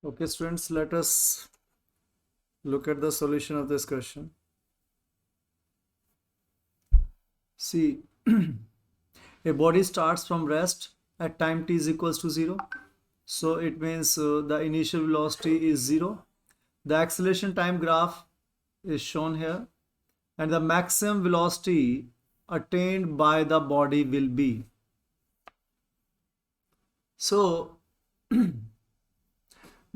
Okay, students, let us look at the solution of this question. See, a body starts from rest at time t is equals to 0. So it means the initial velocity is 0. The acceleration time graph is shown here. And the maximum velocity attained by the body will be. So,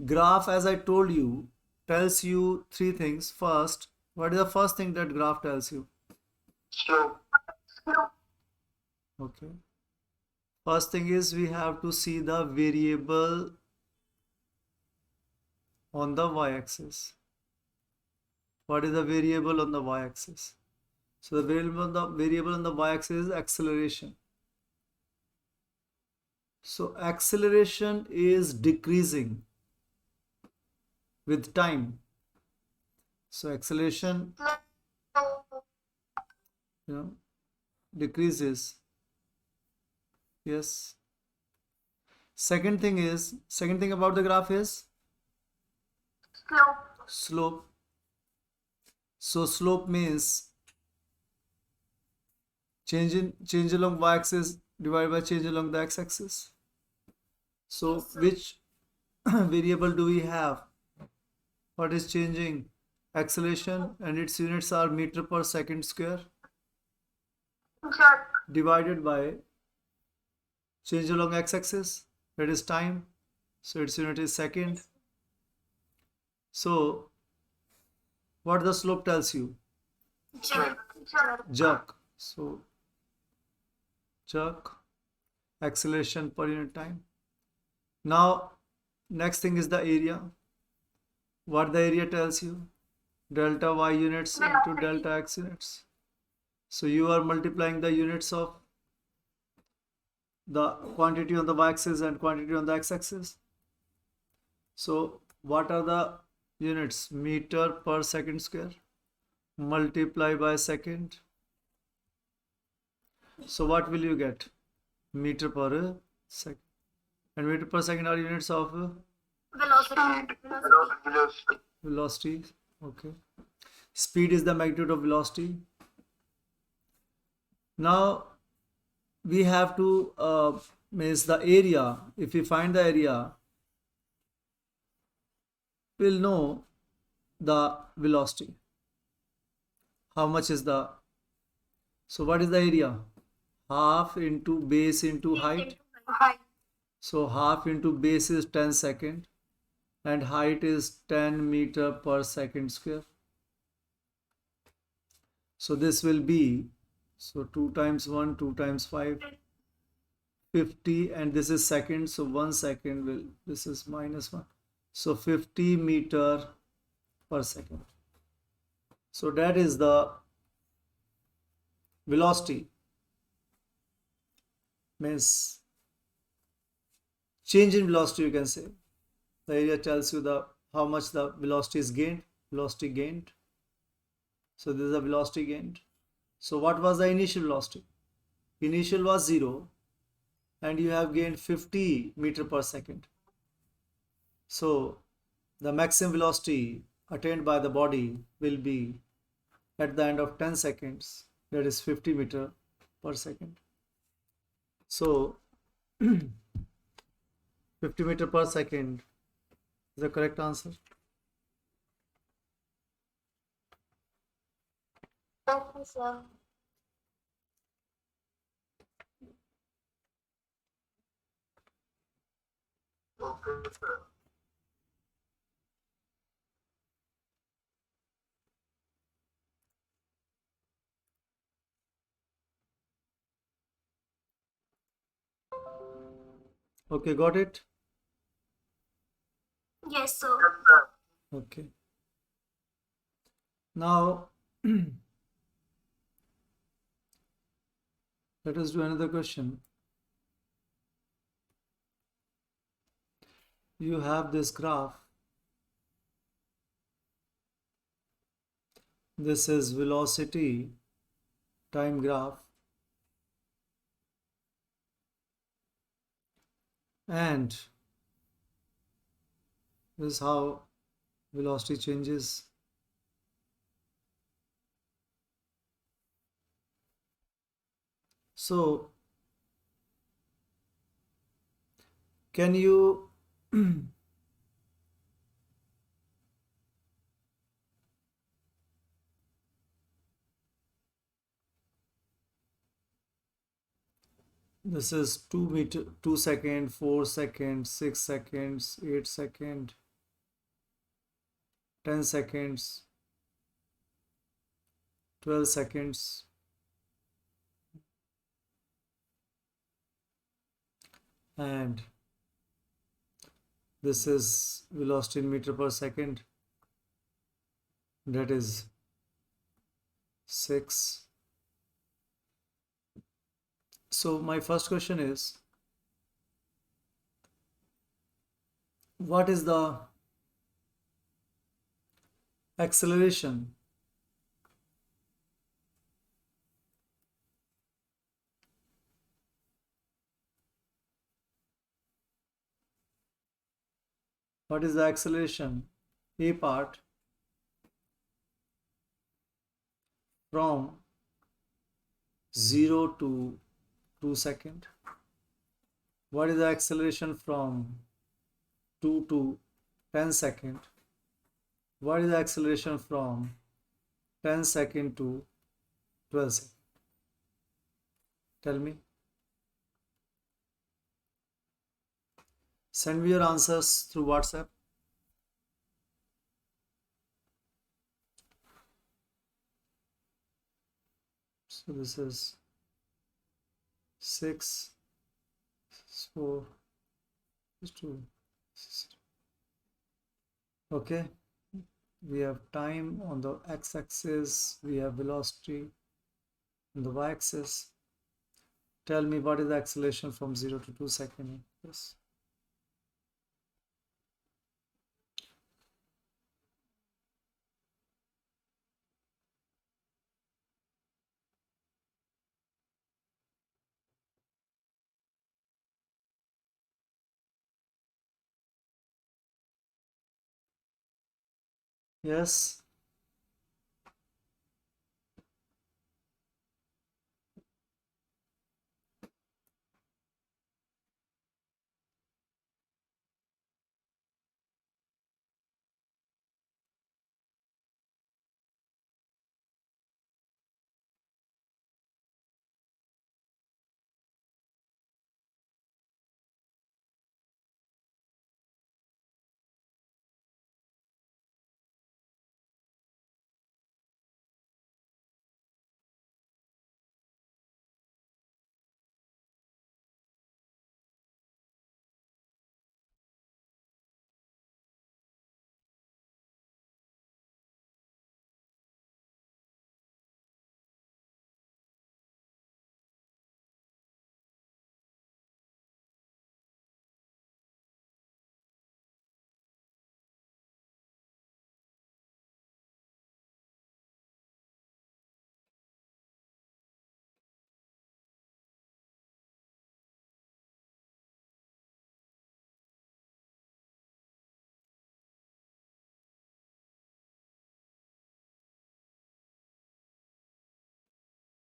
graph, as I told you, tells you three things. First, what is the first thing that graph tells you? Okay. First thing is we have to see the variable on the y-axis. What is the variable on the y-axis? So the variable on the y-axis is acceleration. So acceleration is decreasing with time. So acceleration, decreases. Yes. Second thing about the graph is slope. So slope means change along y-axis divided by change along the x-axis. So which variable do we have? What is changing? Acceleration, and its units are meter per second square divided by change along x-axis, that is time. So its unit is second. So what the slope tells you? Jerk. So jerk, acceleration per unit time. Now next thing is the area. What the area tells you? Delta y units into delta x units. So you are multiplying the units of the quantity on the y-axis and quantity on the x-axis. So what are the units? Meter per second square multiply by second. So what will you get? Meter per second. And meter per second are units of velocity. Okay. Speed is the magnitude of velocity. Now we have to means the area. If we find the area, we'll know the velocity. How much is the? So what is the area? Half into base into height. So half into base is 10 second and height is 10 meter per second square. So this will be, so 2 times 1, 2 times 5, 50, and this is second, so 1 second will, this is minus 1. So 50 meter per second. So that is the velocity, means change in velocity, you can say. The area tells you the how much the velocity is gained, velocity gained. So this is the velocity gained. So what was the initial velocity? Initial was 0 and you have gained 50 meter per second. So the maximum velocity attained by the body will be at the end of 10 seconds, that is 50 meter per second. So 50 meter per second is the correct answer. Okay, sir. Okay, sir. Okay, got it? Yes, sir. Yes, sir. Okay. Now let us do another question. You have this graph. This is velocity time graph. And This is how velocity changes. So, can you this is 2 meter, 2 second, 4 second, 6 seconds, 8 second, 10 seconds, 12 seconds, and this is velocity in meter per second, that is 6. So my first question is, what is the acceleration what is the acceleration A part from 0 to 2 second? What is the acceleration from 2 to 10 second? What is the acceleration from 10 second to 12 second? Tell me. Send me your answers through WhatsApp. So this is 6, 4, 2. Okay. We have time on the x-axis. We have velocity on the y-axis. Tell me what is the acceleration from 0 to 2 second. Yes. Yes.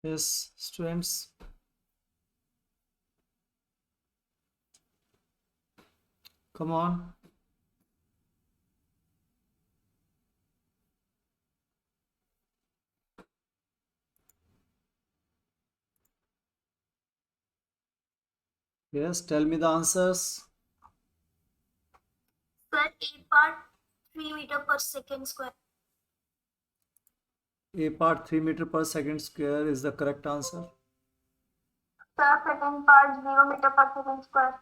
Yes, students. Come on. Yes, tell me the answers. Sir, A part 3 meter per second square. A part 3 meter per second square is the correct answer. Sir, second part 0 meter per second square.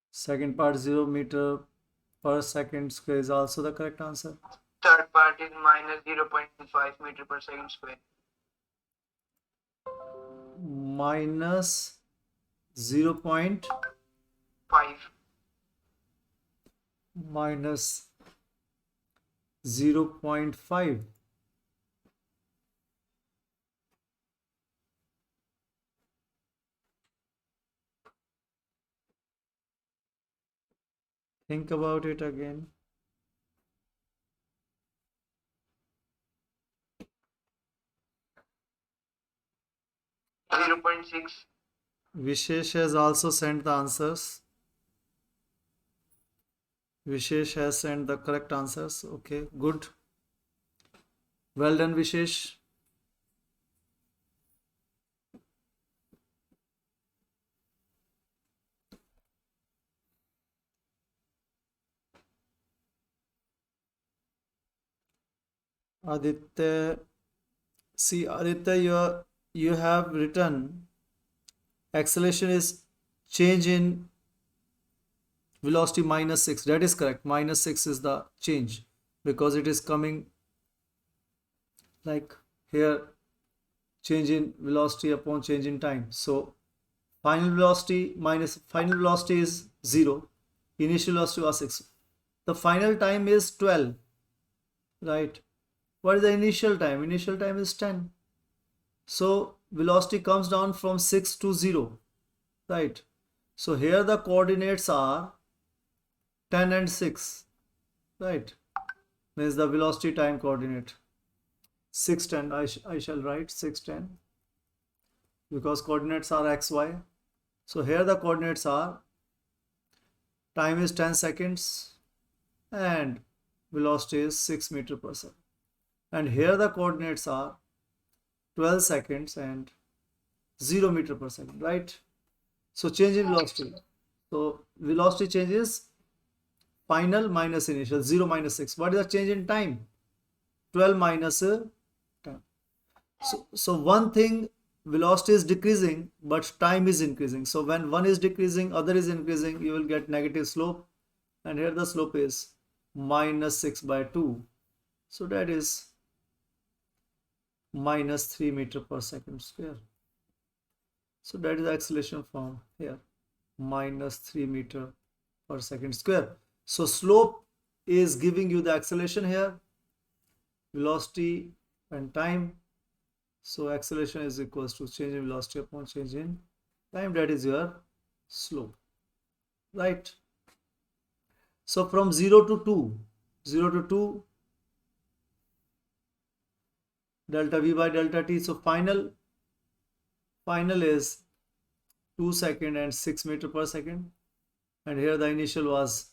Second part 0 meter per second square is also the correct answer. Third part is minus 0.5 meter per second square. Minus 0. 5. Minus 0.5. Think about it again. 0.6. Vishesh has also sent the answers. Vishesh has sent the correct answers. Okay, good. Well done, Vishesh. Aditya, see, Aditya, you have written acceleration is change in velocity minus 6. That is correct. Minus 6 is the change because it is coming like here, change in velocity upon change in time. So final velocity minus final velocity is 0. Initial velocity was 6. The final time is 12. Right. What is the initial time? Initial time is 10. So velocity comes down from 6 to 0. Right. So here the coordinates are 10 and 6. Right. Means the velocity time coordinate. 6, 10. I shall write 6, 10. Because coordinates are x, y. So here the coordinates are time is 10 seconds and velocity is 6 meter per second. And here the coordinates are 12 seconds and 0 meter per second, right? So change in velocity. So velocity changes final minus initial, 0 minus 6. What is the change in time? 12 minus 10. So one thing, velocity is decreasing, but time is increasing. So when one is decreasing, other is increasing, you will get negative slope. And here the slope is minus 6 by 2. So that is minus 3 meter per second square. So that is the acceleration from here, minus 3 meter per second square. So slope is giving you the acceleration here, velocity and time. So acceleration is equals to change in velocity upon change in time. That is your slope, right? So from 0 to 2, 0 to 2, delta v by delta t. So final is 2 second and 6 meter per second. And here the initial was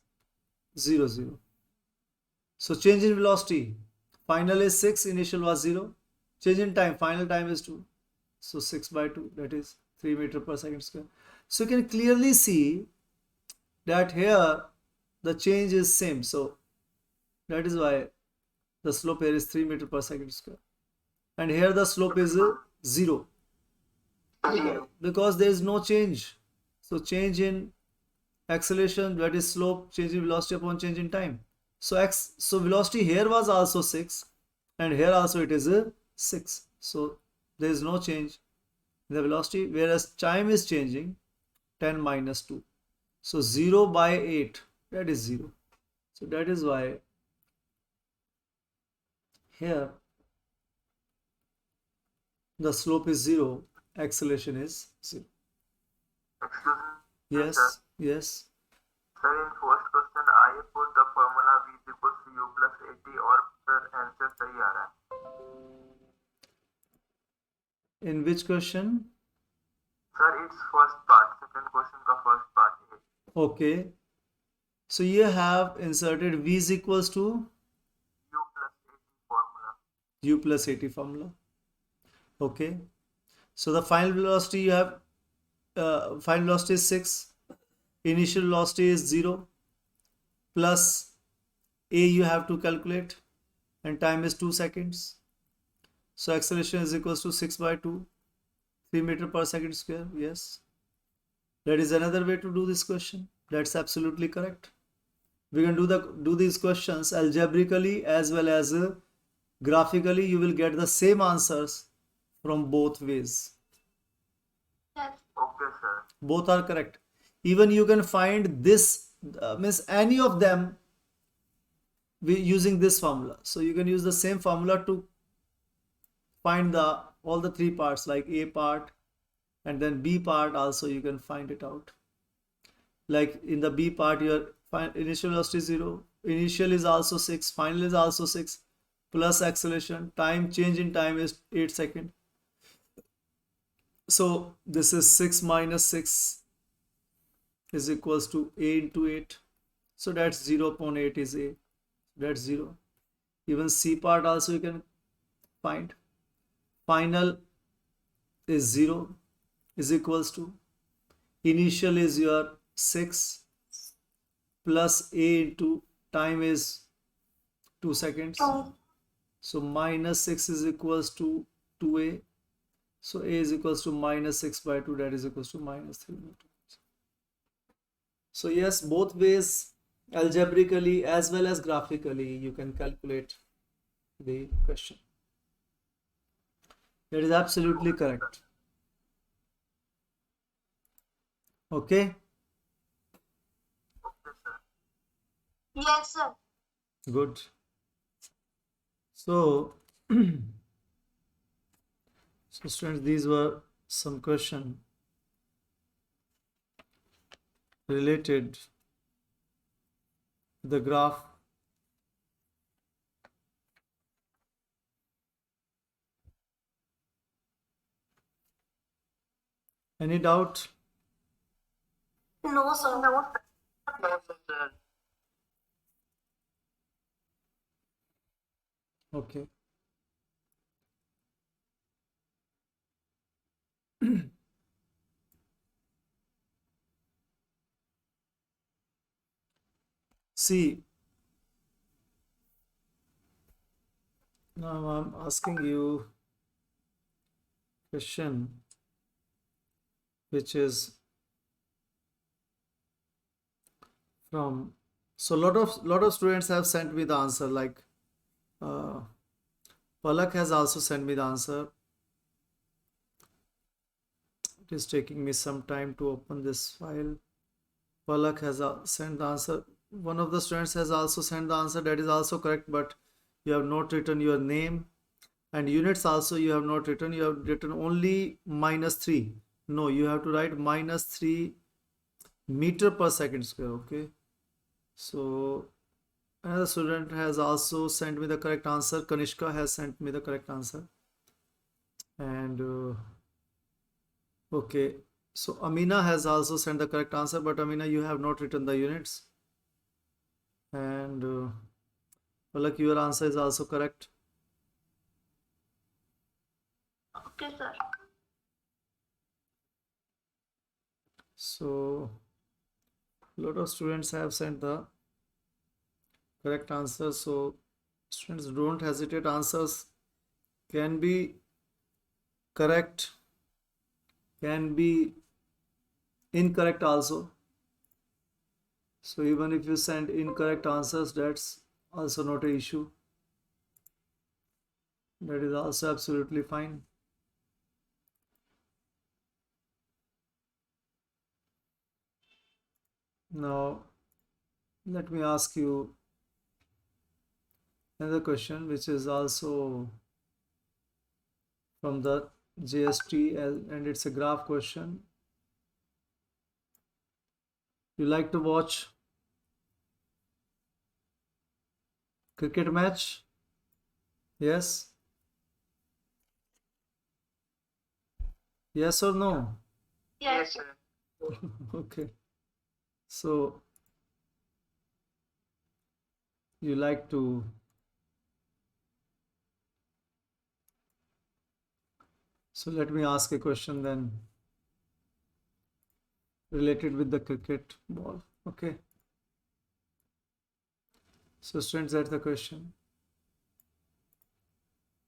0, 0. So change in velocity, final is 6, initial was 0. Change in time, final time is 2. So 6 by 2, that is 3 meter per second square. So you can clearly see that here the change is same. So that is why the slope here is 3 meter per second square. And here the slope is 0. Because there is no change. So change in acceleration, that is slope, change in velocity upon change in time. So velocity here was also 6 and here also it is 6. So there is no change in the velocity, whereas time is changing 10 minus 2. So 0 by 8, that is 0. So that is why here the slope is 0, acceleration is 0. Excuse me. Yes, Sir. yes. Sir, in first question, I put the formula V is equals to U plus 80 और sir answer सही आ रहा है. In which question? Sir, it's first part. Second question का first part है. Okay. So you have inserted V is equals to U plus 80 formula. U plus 80 formula. Okay. So the final velocity you have, final velocity is 6. Initial velocity is 0. Plus A you have to calculate. And time is 2 seconds. So acceleration is equals to 6 by 2. 3 meter per second square. Yes. That is another way to do this question. That's absolutely correct. We can do these questions algebraically as well as graphically. You will get the same answers from both ways. Yes. Okay, sir. Both are correct. Even you can find this, means any of them using this formula. So you can use the same formula to find all the three parts, like A part and then B part also you can find it out. Like in the B part, your initial velocity is 0, initial is also 6, final is also 6, plus acceleration, time, change in time is 8 seconds. So this is 6 minus 6 is equals to a into 8. So that's 0.8 is a. That's 0. Even C part also you can find. Final is 0 is equals to initial is your 6 plus a into time is 2 seconds. So minus 6 is equals to 2a. So a is equals to minus 6 by 2, that is equals to minus 3 by 2. So yes, both ways, algebraically as well as graphically, you can calculate the question. That is absolutely correct. Okay, Okay, sir. Yes, sir. good. So, so students, these were some question related to the graph. Any doubt? No, sir. No, sir. Okay. See, now I'm asking you question which is from, so lot of students have sent me the answer, like uh, Palak has also sent me the answer. It is taking me some time to open this file. Palak has sent the answer. One of the students has also sent the answer, that is also correct, but you have not written your name, and units also you have not written, you have written only -3. No, you have to write -3 meter per second square. Okay, so another student has also sent me the correct answer. Kanishka has sent me the correct answer. And okay, so Amina has also sent the correct answer, but Amina, you have not written the units. And Palak, your answer is also correct. Okay, sir. So a lot of students have sent the correct answer. So students, don't hesitate. Answers can be correct, can be incorrect also. So even if you send incorrect answers, that's also not an issue. That is also absolutely fine. Now, let me ask you another question, which is also from the JST, and it's a graph question. You like to watch cricket match? Yes? Yes or no? Yes, Yes. sir. Okay. So you like to so let me ask a question then related with the cricket ball. Okay. So students, that's the question.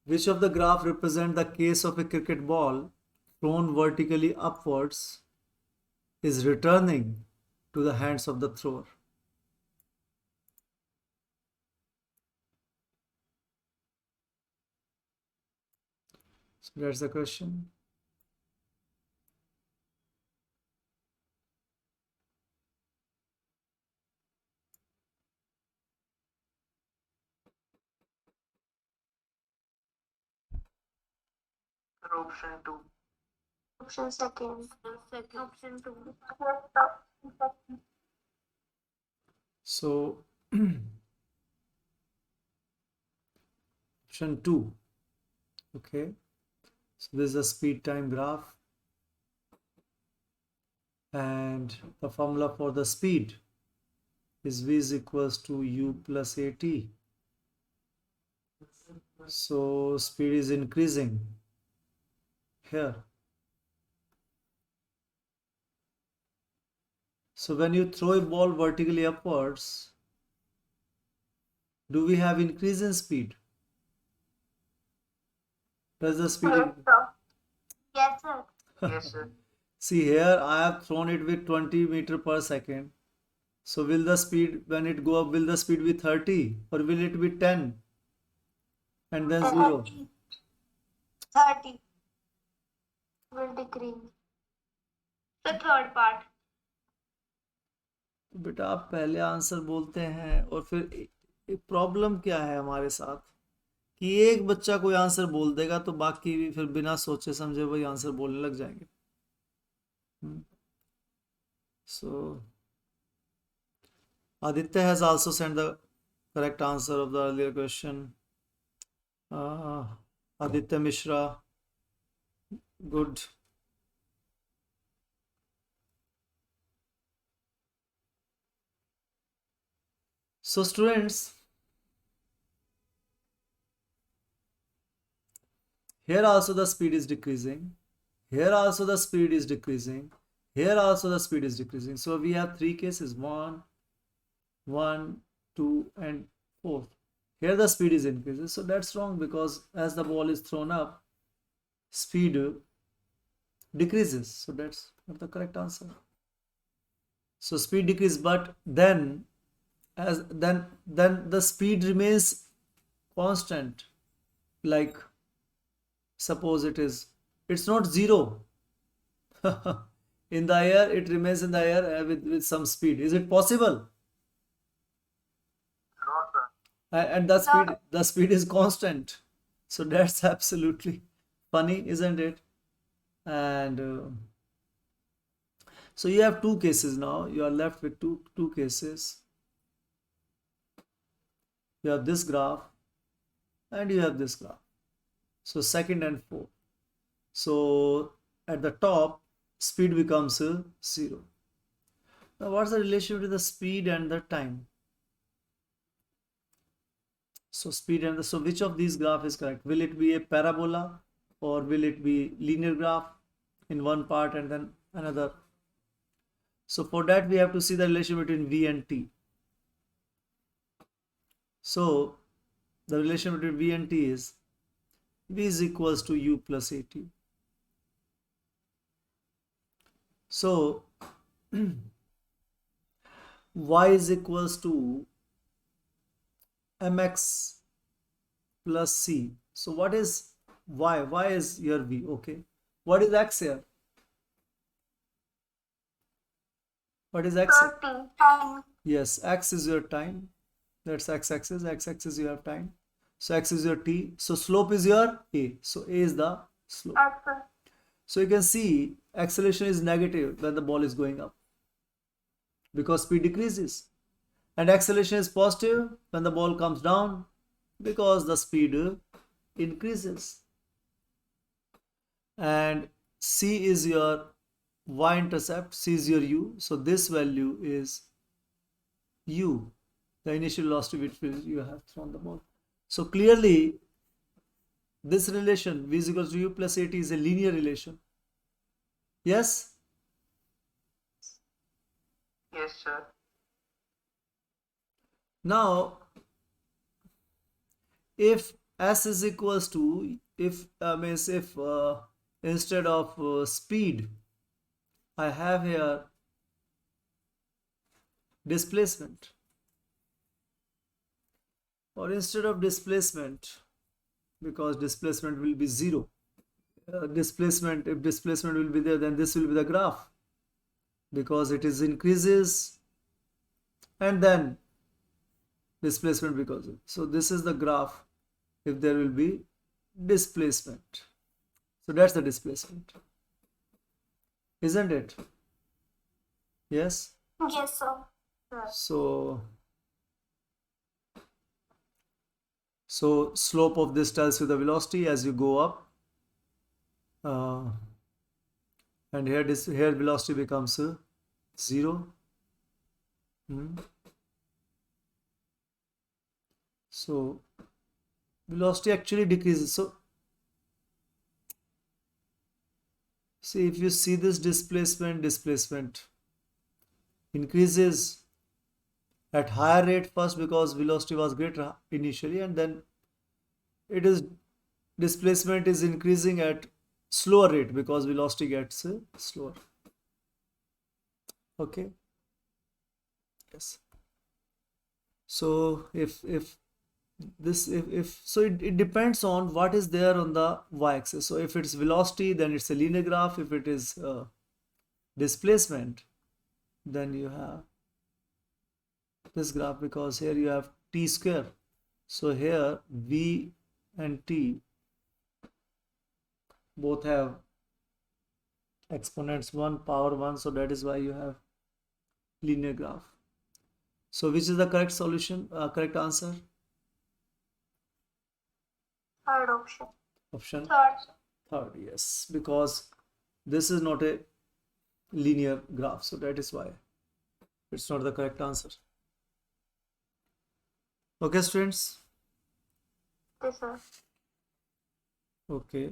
Which of the graph represent the case of a cricket ball thrown vertically upwards is returning to the hands of the thrower? So that's the question. Sir, option 2. Option second. Option 2. So option 2. Okay. So this is a speed time graph. and the formula for the speed is v is equals to u plus at. So speed is increasing here. So when you throw a ball vertically upwards, do we have increase in speed? Does the speed Yes, sir. Yes, sir. Yes, sir. see here I have thrown it with 20 meter per second. So will the speed, when it go up, will the speed be 30 or will it be 10 and then 0? 30 will decrease. The third part. तो बेटा आप पहले answer बोलते हैं और फिर problem क्या है हमारे साथ कि एक बच्चा कोई आंसर बोल देगा तो बाकी भी फिर बिना सोचे समझे वही आंसर बोलने लग जाएंगे. So Aditya has also sent the correct answer of the earlier question. Aditya Mishra, good. So students, here also the speed is decreasing. Here also the speed is decreasing. Here also the speed is decreasing. So we have three cases: 1, 2, and 4. Here the speed is increasing. So that's wrong because as the ball is thrown up, speed decreases. So that's not the correct answer. So speed decreases, but then the speed remains constant. Like suppose it's not 0. In the air, it remains in the air with some speed. Is it possible? No, sir. And the speed is constant. So that's absolutely funny, isn't it? And so you have two cases now. You are left with two cases. You have this graph and you have this graph. So second and fourth. So at the top, speed becomes 0. Now what's the relation between the speed and the time? So so which of these graph is correct? Will it be a parabola or will it be linear graph in one part and then another? So for that we have to see the relation between v and t. So the relation between v and t is v is equals to u plus at. So y is equals to mx plus c. So what is y? Y is your v. Okay. What is x here? What is x? 30 time. Yes, x is your time. That's x-axis. X-axis you have time. So x is your t. So slope is your a. So a is the slope. X. So you can see acceleration is negative when the ball is going up because speed decreases, and acceleration is positive when the ball comes down because the speed increases. And c is your y-intercept, c is your u. So this value is u, the initial velocity which you have thrown the ball. So clearly this relation v is equals to u plus at is a linear relation. Yes? Yes, sir. Now, if s is equals to, if instead of speed, I have here displacement, or instead of displacement, because displacement will be 0. If displacement will be there, then this will be the graph because it is increases and then displacement because of. So this is the graph if there will be displacement. So that's the displacement, isn't it? Yes. Yes, sir. So slope of this tells you the velocity as you go up. and here velocity becomes 0. So velocity actually decreases. So see, if you see this displacement increases at higher rate first because velocity was greater initially, and then it is displacement is increasing at slower rate because velocity gets slower. Okay. Yes. So if so it depends on what is there on the y-axis. So if it's velocity, then it's a linear graph. If it is displacement, then you have this graph, because here you have t square. So here v and t both have exponents 1 power 1, so that is why you have linear graph. So which is the correct solution, correct answer? Third option. Option Third. yes, because this is not a linear graph, so that is why it's not the correct answer. Okay, students. Yes, sir. Okay.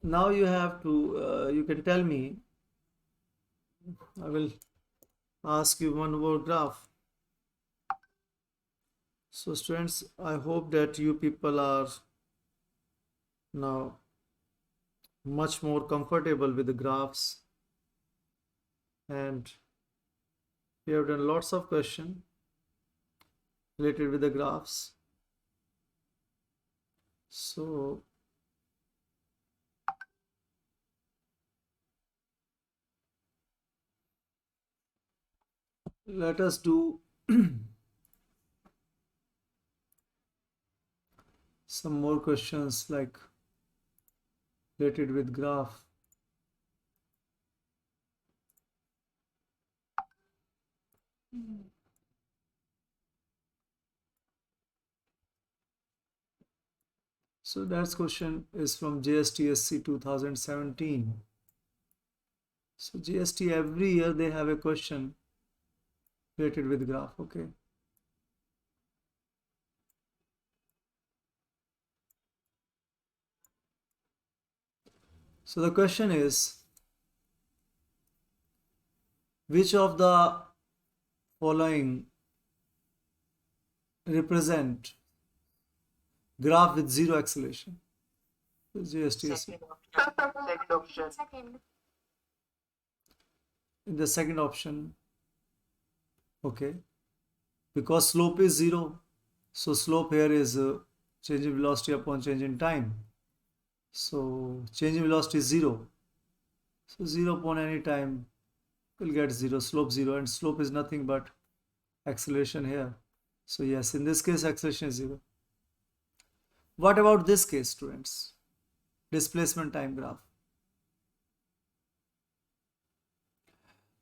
Now you have to, you can tell me, I will ask you one more graph. So students, I hope that you people are now much more comfortable with the graphs, and we have done lots of questions related with the graphs. So let us do some more questions like related with graph. So that question is from JSTSC 2017. So GST every year they have a question related with graph. Okay. So the question is, which of the following represent graph with zero acceleration? GSTSC. Second option. Second. In the second option, okay, because slope is 0, so slope here is change in velocity upon change in time. So change in velocity is 0, so 0 upon any time will get 0, slope 0, and slope is nothing but acceleration here. So yes, in this case acceleration is 0. What about this case, students? Displacement time graph.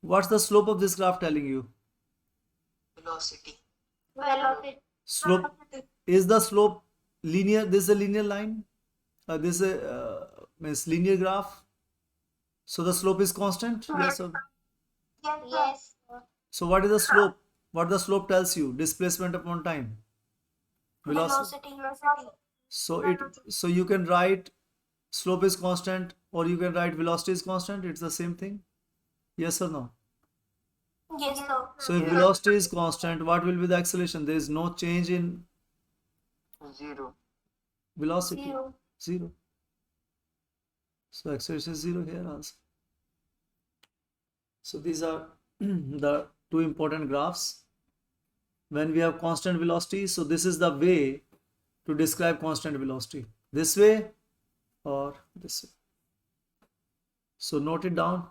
What's the slope of this graph telling you? Velocity. Velocity. Slope, is the slope linear? This is a linear line. This is a means linear graph. So the slope is constant. Yes or no? Yes. So what is the slope? What the slope tells you? Displacement upon time. Velocity. So you can write slope is constant, or you can write velocity is constant. It's the same thing. Yes or no? Yes, sir. So if velocity is constant, what will be the acceleration? There is no change in 0. velocity. Zero. 0. So acceleration is 0 here also. So these are the two important graphs. When we have constant velocity, so this is the way to describe constant velocity. This way or this way. So note it down.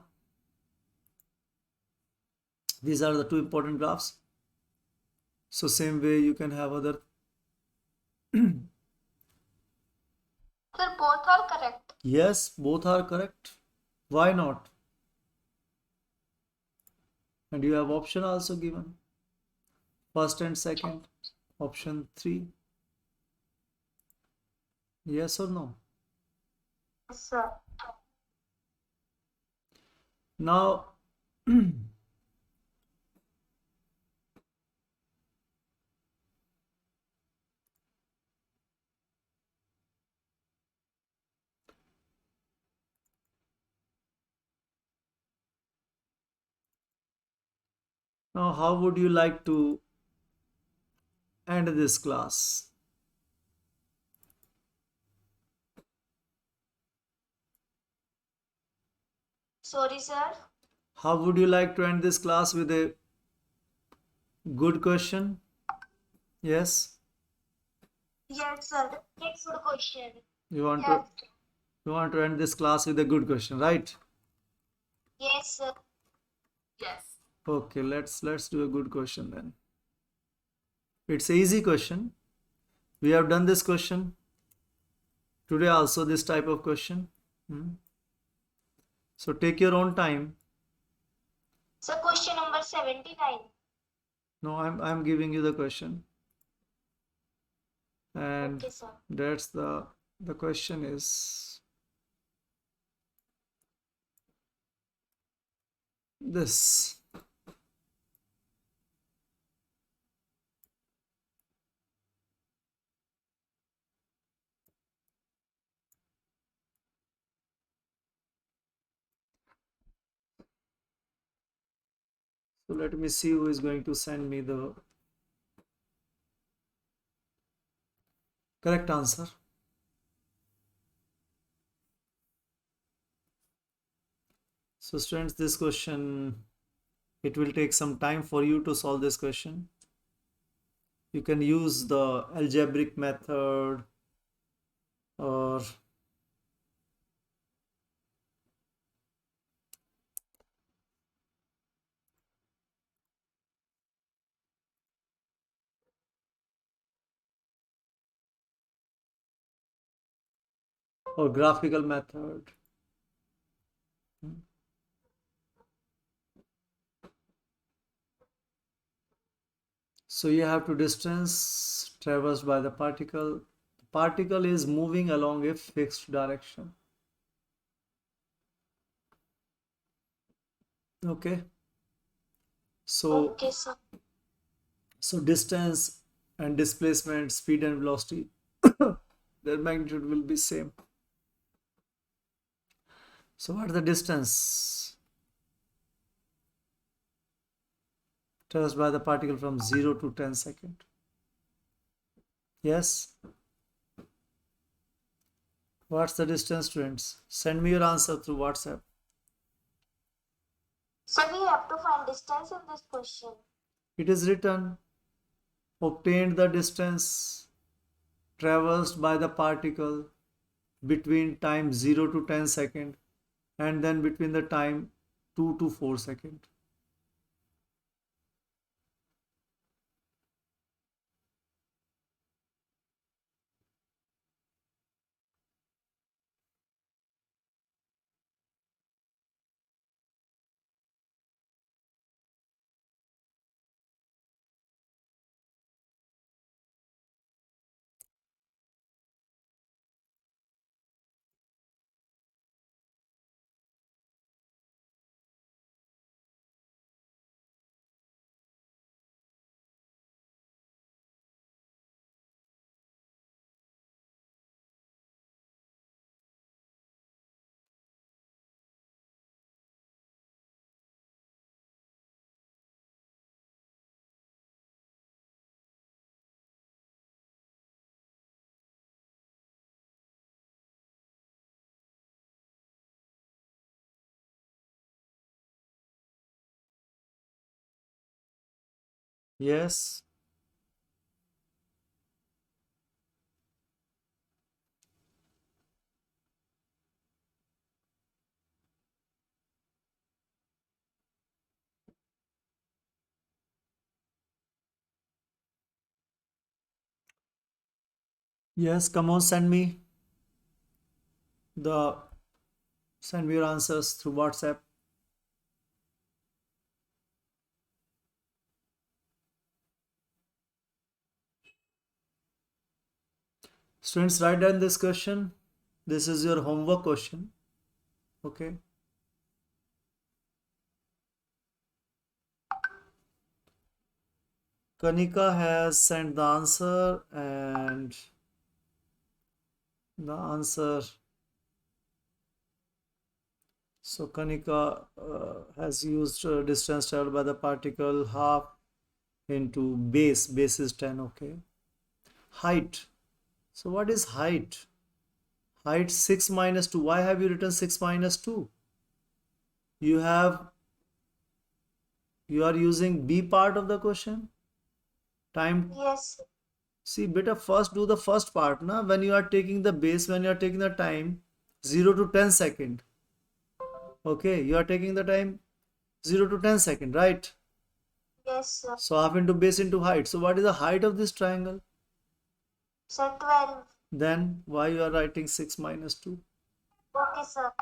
These are the two important graphs. So same way you can have other. Sir, both are correct. Yes, both are correct. Why not? And you have option also given. First and second. Option 3. Yes or no? Yes, sir. Now, now how would you like to end this class? Sorry, sir. How would you like to end this class with a good question? Yes? Yes, sir. Next good question. You want Yes. to you want to end this class with a good question, right? Yes, sir. Yes. Okay, let's do a good question then. It's an easy question. We have done this question today also, this type of question. So take your own time. So question number 79. No, I'm giving you the question, and Okay, sir. that's the question is this. So let me see who is going to send me the correct answer. So students, this question, it will take some time for you to solve this question. You can use the algebraic method or graphical method. So you have to distance traversed by the particle. The particle is moving along a fixed direction. Okay. So Okay, sir. so distance and displacement, speed and velocity, their magnitude will be same. So what is the distance traversed by the particle from 0 to 10 second? Yes. What's the distance, students? Send me your answer through WhatsApp. So we have to find distance in this question. It is written, obtained the distance traversed by the particle between time 0 to 10 second and then between the time 2 to 4 second. Yes. Yes, come on, the send me your answers through WhatsApp. Students, write down this question. This is your homework question. Okay. Kanika has sent the answer, and the answer. So Kanika has used distance traveled by the particle half into base. Base is 10. Okay. Height. So what is height? Height 6 minus 2. Why have you written 6 minus 2? You are using B part of the question. Time. Yes, sir. See, beta, first do the first part. Na? When you are taking the base, when you are taking the time 0 to 10 second. Okay, you are taking the time 0 to 10 second, right? Yes, sir. So half into base into height. So what is the height of this triangle? Sir, 12. Then why you are writing 6 minus 2? Okay, sir.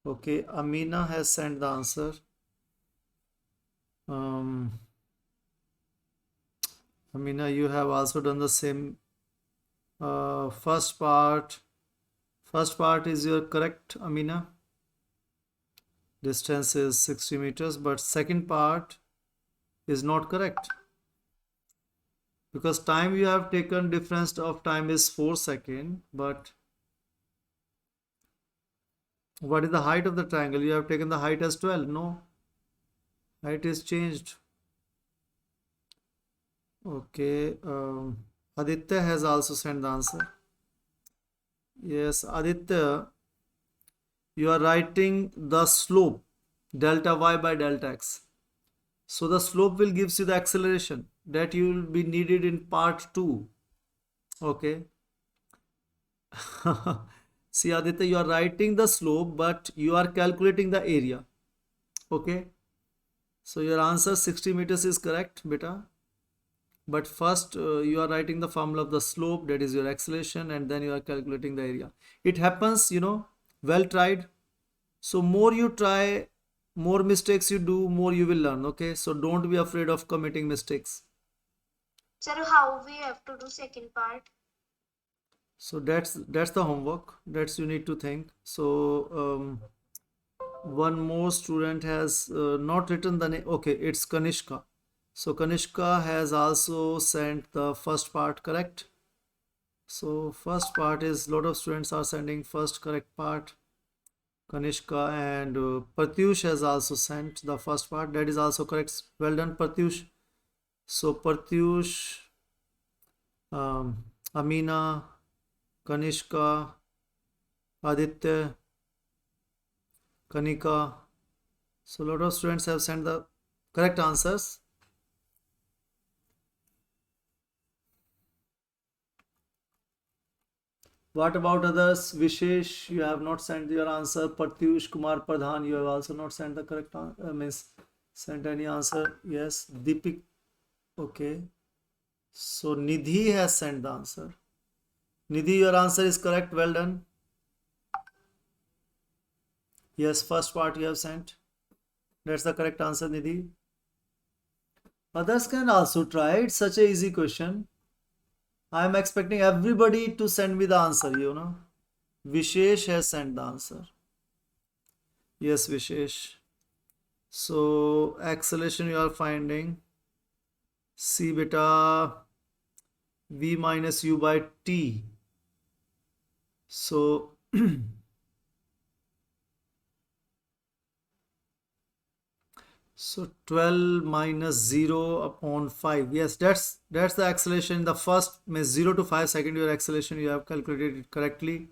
Okay, Amina has sent the answer. Amina, you have also done the same. First part is your correct, Amina. Distance is 60 meters, but second part is not correct. Because time you have taken, difference of time is 4 seconds, but what is the height of the triangle? You have taken the height as 12. No, height is changed. Okay, Aditya has also sent the answer. Yes, Aditya, you are writing the slope delta y by delta x. So the slope will gives you the acceleration that you will be needed in part 2. Okay. See, Aditya, you are writing the slope, but you are calculating the area. Okay. So your answer 60 meters is correct, beta. But first you are writing the formula of the slope, that is your acceleration, and then you are calculating the area. It happens, well tried. So more you try, more mistakes you do, more you will learn. Okay. So don't be afraid of committing mistakes. Sir, how we have to do second part? So that's the homework. That's you need to think. So one more student has not written the name. Okay, it's Kanishka. So Kanishka has also sent the first part correct. So first part is lot of students are sending first correct part. Kanishka and Pratyush has also sent the first part. That is also correct. Well done, Pratyush. So Pratyush, Amina, Kanishka, Aditya, Kanika. So a lot of students have sent the correct answers. What about others? Vishesh, you have not sent your answer. Pratyush Kumar Pradhan, you have also not sent the correct sent any answer. Yes. Deepik. Okay. So Nidhi has sent the answer. Nidhi, your answer is correct. Well done. Yes, first part you have sent. That's the correct answer, Nidhi. Others can also try. It's such a easy question. I am expecting everybody to send me the answer, Vishesh has sent the answer. Yes, Vishesh. So, acceleration you are finding. C beta V minus U by T. So, so 12 minus 0 upon 5. Yes, that's the acceleration. The first means 0 to 5 second your acceleration you have calculated it correctly.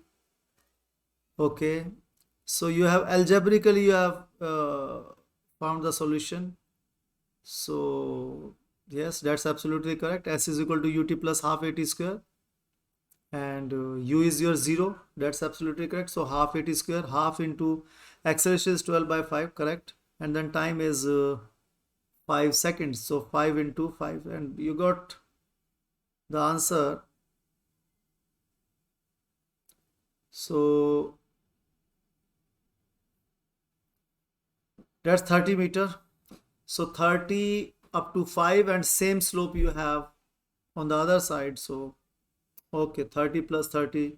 Okay. So you have algebraically you have found the solution. So yes, that's absolutely correct. S is equal to ut plus half at square. And u is your 0. That's absolutely correct. So half at square, half into acceleration is 12 by 5, correct? And then time is 5 seconds. So 5 into 5. And you got the answer. So that's 30 meter. So 30 up to 5 and same slope you have on the other side. So Okay, 30 plus 30,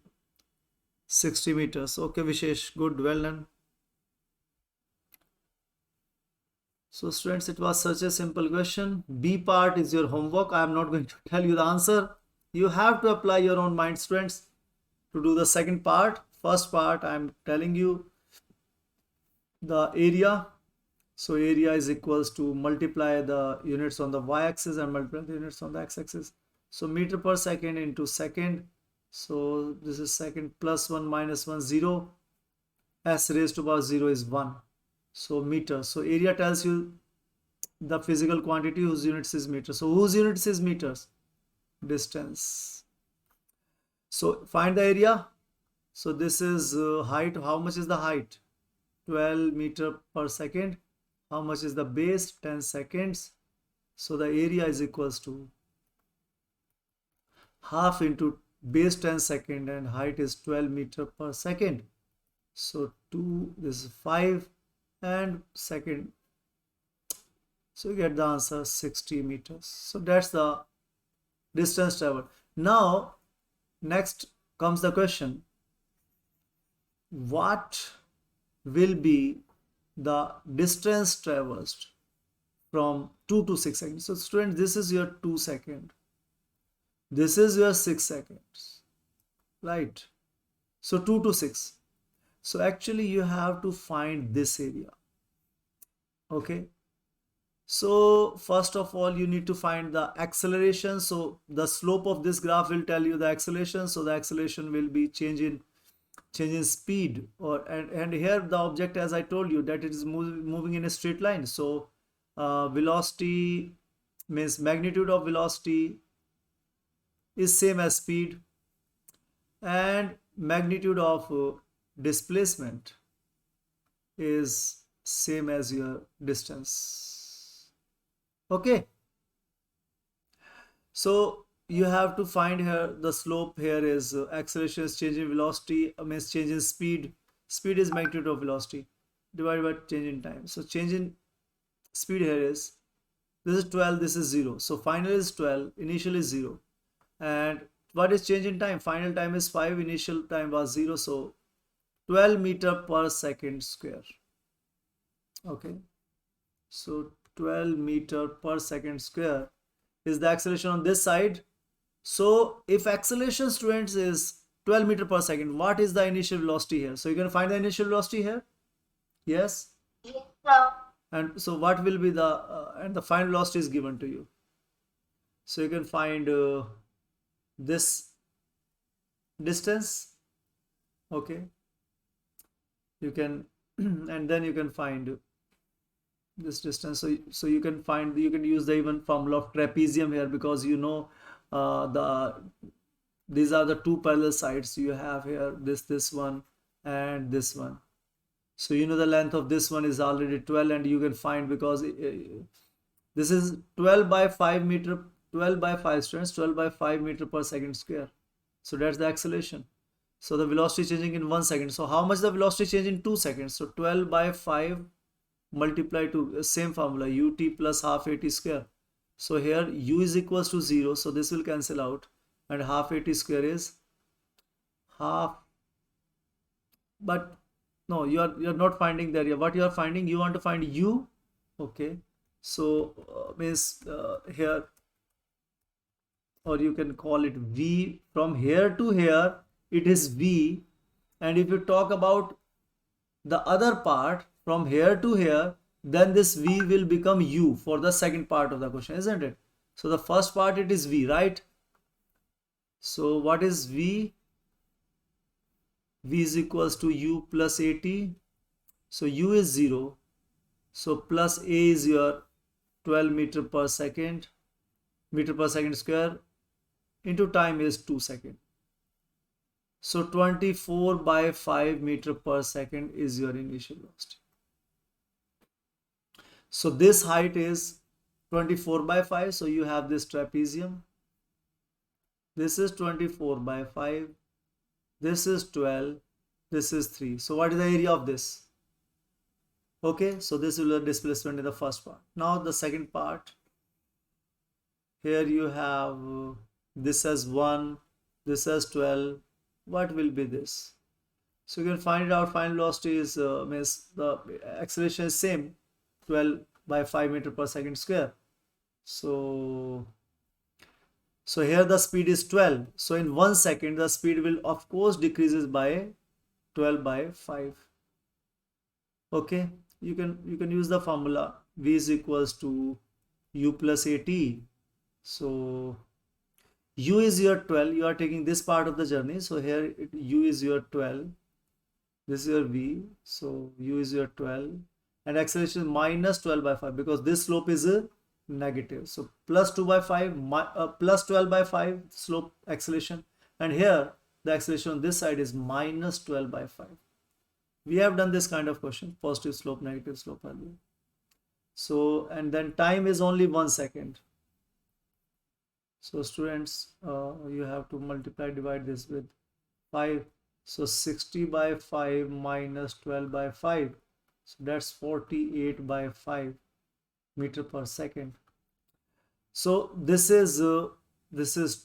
60 meters. Okay, Vishesh, good, well done. So students, it was such a simple question. B part is your homework. I am not going to tell you the answer. You have to apply your own mind, students, to do the second part. First part, I am telling you the area. So area is equals to multiply the units on the y-axis and multiply the units on the x-axis. So meter per second into second. So this is second plus 1 minus 1, 0. S raised to power 0 is 1. So meter. So area tells you the physical quantity whose units is meter. So whose units is meters? Distance. So find the area. So this is height. How much is the height? 12 meter per second. How much is the base? 10 seconds. So the area is equals to half into base 10 second and height is 12 meter per second. So 2, this is 5 and second. So you get the answer 60 meters. So that's the distance traveled. Now, next comes the question. What will be the distance traversed from 2 to 6 seconds? So students, this is your 2 second. This is your 6 seconds. Right? So 2 to 6. So actually you have to find this area. Okay? So first of all, you need to find the acceleration. So the slope of this graph will tell you the acceleration. So the acceleration will be change in speed, or and here the object, as I told you, that it is moving in a straight line. So velocity means magnitude of velocity is same as speed, and magnitude of displacement is same as your distance. Okay, so you have to find here the slope. Here is acceleration is change in velocity, means change in speed. Speed is magnitude of velocity divided by change in time. So change in speed here is, this is 12, this is 0. So final is 12, initial is 0. And what is change in time? Final time is 5, initial time was 0. So 12 meter per second square. Okay, so 12 meter per second square is the acceleration on this side. So if acceleration, students, is 12 meter per second, what is the initial velocity here? So you can find the initial velocity here. Yes. Yes, sir. And so what will be the and the final velocity is given to you. So you can find this distance. Okay. You can and then you can find this distance. So you can find, you can use the even formula of trapezium here, because you know these are the two parallel sides you have here, this one and this one. So you know the length of this one is already 12, and you can find, because this is 12 by 5 meter, 12 by 5 students, 12 by 5 meter per second square. So that's the acceleration. So the velocity changing in 1 second. So how much the velocity change in 2 seconds? So 12 by 5 multiply to same formula, ut plus half at square. So here u is equals to 0, so this will cancel out, and half at square is half. But no, you're not finding the area. What you are finding, you want to find u. Okay, so means here, or you can call it v. From here to here it is v, and if you talk about the other part from here to here, then this v will become u for the second part of the question, isn't it? So the first part, it is v, right? So what is v? V is equals to u plus at. So u is 0. So plus a is your 12 meter per second square, into time is 2 seconds. So 24 by 5 meter per second is your initial velocity. So this height is 24 by 5. So you have this trapezium. This is 24 by 5. This is 12. This is 3. So what is the area of this? Okay, so this will be the displacement in the first part. Now the second part. Here you have this as 1, this has 12. What will be this? So you can find it out. Final velocity is means the acceleration is same, 12 by 5 meter per second square. So here the speed is 12. So in 1 second the speed will of course decreases by 12 by 5. Okay, you can use the formula v is equals to u plus at. So u is your 12. You are taking this part of the journey. So here u is your 12. This is your v. So u is your 12. And acceleration is minus 12 by 5 because this slope is negative. So plus 2 by 5 plus 12 by 5 slope acceleration. And here the acceleration on this side is minus 12 by 5. We have done this kind of question, positive slope, negative slope earlier. So, and then time is only 1 second. So students, you have to multiply, divide this with 5. So 60 by 5 minus 12 by 5. So that's 48 by 5 meter per second. So this is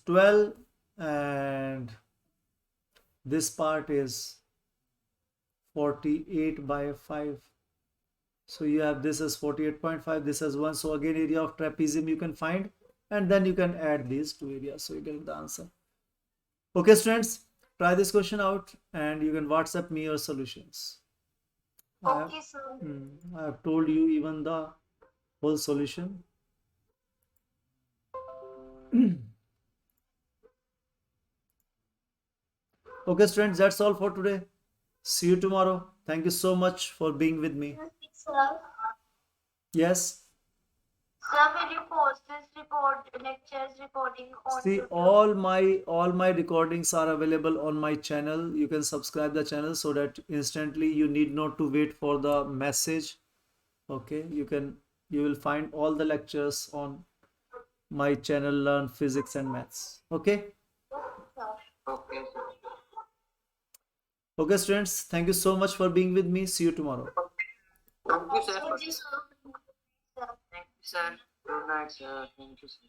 12 and this part is 48 by 5. So you have this as 48.5, this as 1. So again area of trapezium you can find, and then you can add these two areas, so you get the answer. Okay students, try this question out and you can WhatsApp me your solutions. Okay, sir. I have told you even the whole solution. Okay students, that's all for today. See you tomorrow. Thank you so much for being with me. Sir, Yes. sir, will you post this lectures recording on See, YouTube? all my recordings are available on my channel. You can subscribe the channel so that instantly you need not to wait for the message. Okay, you will find all the lectures on my channel Learn Physics and Maths. Okay. Okay, sir. Okay students, thank you so much for being with me. See you tomorrow. Thank you, sir. Thank you, sir. Thank you, sir. Good night, sir. Thank you, sir.